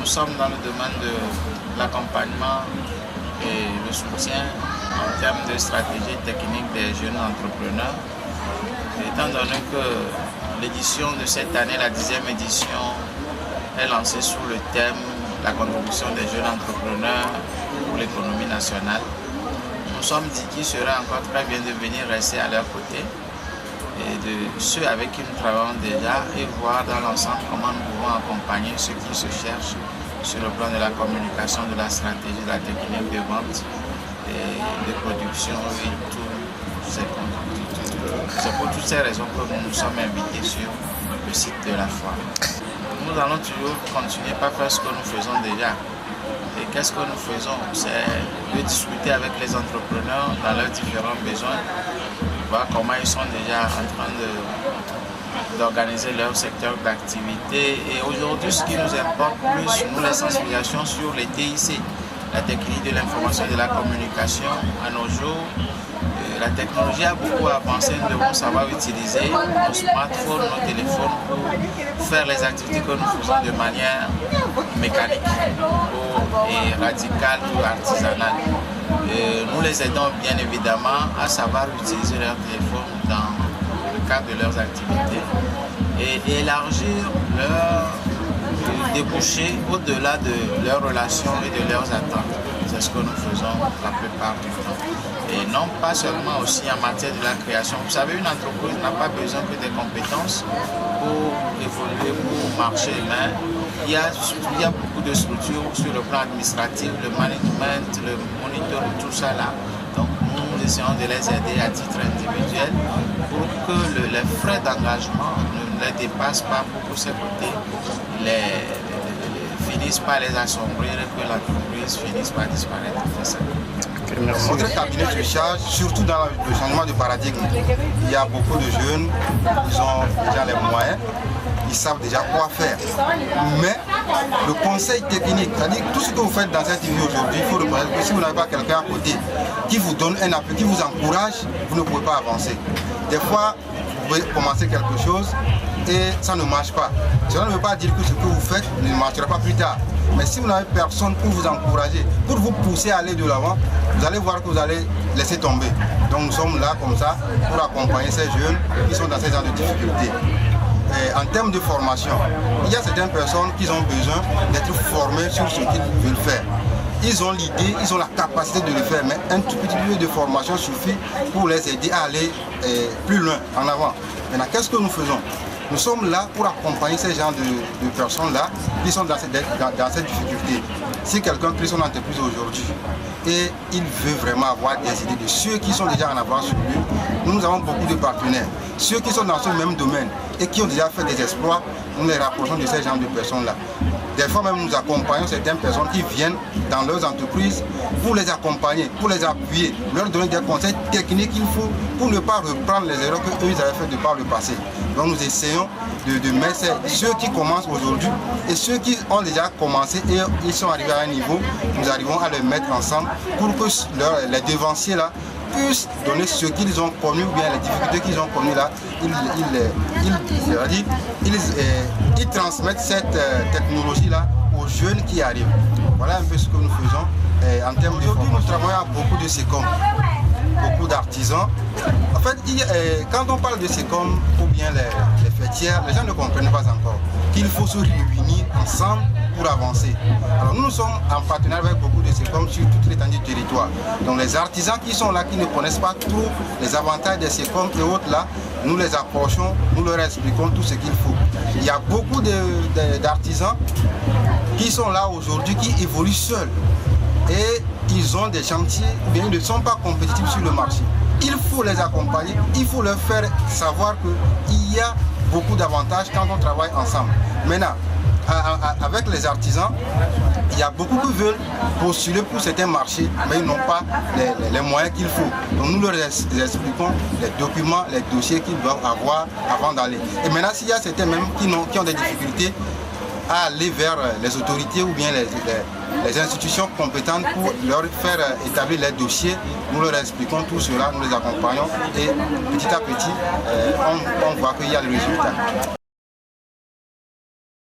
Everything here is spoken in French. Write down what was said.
sommes dans le domaine de l'accompagnement et le soutien en termes de stratégie technique des jeunes entrepreneurs. Étant donné que l'édition de cette année, la 10e édition, est lancée sous le thème « La contribution des jeunes entrepreneurs pour l'économie nationale », nous sommes dit qu'il serait encore très bien de venir rester à leur côté et de ceux avec qui nous travaillons déjà et voir dans l'ensemble comment nous pouvons accompagner ceux qui se cherchent sur le plan de la communication, de la stratégie, de la technique de vente et de production et tous ces contenus. C'est pour toutes ces raisons que nous nous sommes invités sur le site de la foire. Nous allons toujours continuer par faire ce que nous faisons déjà. Et qu'est-ce que nous faisons? C'est de discuter avec les entrepreneurs dans leurs différents besoins, voir comment ils sont déjà en train d'organiser leur secteur d'activité. Et aujourd'hui, ce qui nous importe plus, nous, les sensibilisations sur les TIC, la technique de l'information et de la communication. À nos jours, la technologie a beaucoup avancé, nous devons savoir utiliser nos smartphones, nos téléphones pour faire les activités que nous faisons de manière mécanique et radicale ou artisanale. Nous les aidons bien évidemment à savoir utiliser leur téléphone dans le cadre de leurs activités et élargir leurs débouchés au-delà de leurs relations et de leurs attentes. C'est ce que nous faisons la plupart du temps. Et non pas seulement aussi en matière de la création. Vous savez, une entreprise n'a pas besoin que des compétences pour évoluer, pour marcher, mais il y a beaucoup de structures sur le plan administratif, le management, le monitoring, tout ça là. Donc nous essayons de les aider à titre individuel pour que les frais d'engagement ne les dépassent pas, pour que ces côtés finissent par les assombrir et que l'entreprise finisse par disparaître. Notre cabinet se charge, surtout dans le changement de paradigme. Il y a beaucoup de jeunes, ils ont déjà les moyens, ils savent déjà quoi faire. Mais le conseil technique, c'est-à-dire tout ce que vous faites dans cette vie aujourd'hui, il faut reconnaître que si vous n'avez pas quelqu'un à côté qui vous donne un appui, qui vous encourage, vous ne pouvez pas avancer. Des fois, vous pouvez commencer quelque chose et ça ne marche pas. Cela ne veut pas dire que ce que vous faites ne marchera pas plus tard. Mais si vous n'avez personne pour vous encourager, pour vous pousser à aller de l'avant, vous allez voir que vous allez laisser tomber. Donc nous sommes là comme ça pour accompagner ces jeunes qui sont dans ces genres de difficultés. Et en termes de formation, il y a certaines personnes qui ont besoin d'être formées sur ce qu'ils veulent faire. Ils ont l'idée, ils ont la capacité de le faire, mais un tout petit peu de formation suffit pour les aider à aller plus loin, en avant. Maintenant, qu'est-ce que nous faisons? Nous sommes là pour accompagner ces gens de personnes-là qui sont dans cette difficulté. Si quelqu'un crée son entreprise aujourd'hui et il veut vraiment avoir des idées de ceux qui sont déjà en avance sur lui, nous avons beaucoup de partenaires. Ceux qui sont dans ce même domaine et qui ont déjà fait des exploits, nous les rapprochons de ces gens de personnes-là. Des fois même nous accompagnons certaines personnes qui viennent dans leurs entreprises pour les accompagner, pour les appuyer, leur donner des conseils techniques qu'il faut pour ne pas reprendre les erreurs qu'eux avaient faites de par le passé. Donc nous essayons de mettre ceux qui commencent aujourd'hui et ceux qui ont déjà commencé et ils sont arrivés à un niveau, nous arrivons à les mettre ensemble pour que les devanciers là puissent donner ce qu'ils ont connu ou bien les difficultés qu'ils ont connues là, ils transmettent cette technologie là aux jeunes qui arrivent. Voilà un peu ce que nous faisons. Et en termes de formation, nous travaillons avec beaucoup de SECOM, beaucoup d'artisans. En fait, quand on parle de SECOM ou bien les fêtières, les gens ne comprennent pas encore qu'il faut se réunir ensemble pour avancer. Alors nous sommes en partenariat avec beaucoup de SECOM sur toute l'étendue du territoire. Donc les artisans qui sont là, qui ne connaissent pas trop les avantages des SECOM et autres là, nous les approchons, nous leur expliquons tout ce qu'il faut. Il y a beaucoup d'artisans qui sont là aujourd'hui, qui évoluent seuls. Et ils ont des chantiers, mais ils ne sont pas compétitifs sur le marché. Il faut les accompagner, il faut leur faire savoir qu'il y a beaucoup d'avantages quand on travaille ensemble. Maintenant, avec les artisans, il y a beaucoup qui veulent postuler pour certains marchés, mais ils n'ont pas les moyens qu'il faut. Donc nous leur expliquons les documents, les dossiers qu'ils doivent avoir avant d'aller. Et maintenant, s'il y a certains même qui ont des difficultés à aller vers les autorités ou bien les institutions compétentes pour leur faire établir les dossiers. Nous leur expliquons tout cela, nous les accompagnons et petit à petit, on voit qu'il y a le résultat.